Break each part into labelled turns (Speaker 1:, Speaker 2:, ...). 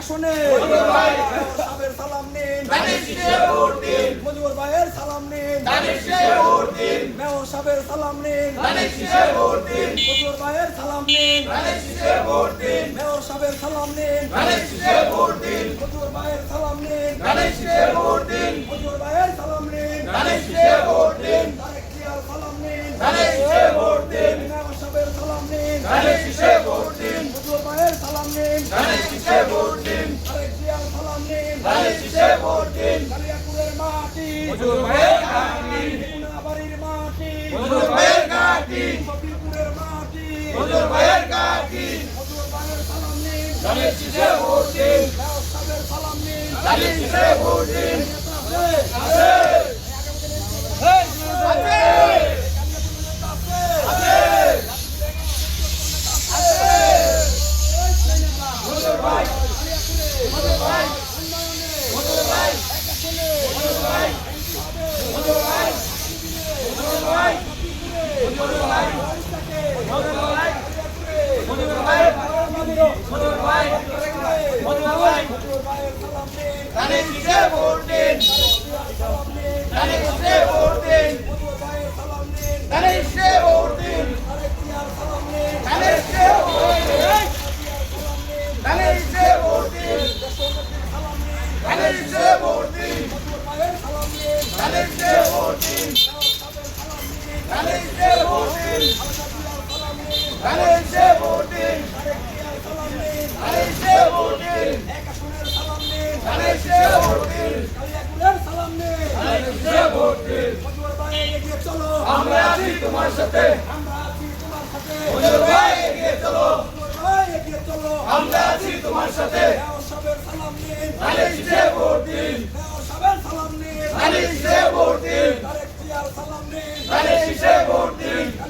Speaker 1: আসনে সাবের সালাম নিন, মজুর ভাইয়ের সালাম নিন, মেয়র সাহেবের সালাম নিন, মজুর ভাইয়ের সালাম নিন, মেয়র সাহেবের সালাম নিন, মজুর ভাইয়ের সালাম নিন, মজুর ভাইয়ের সালাম নিন, তারেক জিয়ার সালাম নিন, মেয়র সাহেবের সালাম নিন, মজুর ভাইয়ের সালাম নিন, তারেক জিয়ার সালাম নিন, কালিয়াকুড়ের মাটি, গুনাবাড়ির মাটি, সফিপুরের মাটি, মজুর ভাইয়ের সালাম নিন, মেয়র সাহেবের সালাম নিন,
Speaker 2: আমরা আছি তোমার সাথে, এগিয়ে চলো, আমরা আছি তোমার সাথে, ভোট দিন, ভোট দিন, ভোট দিন, ভোট দিন,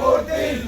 Speaker 1: ভোট দিন।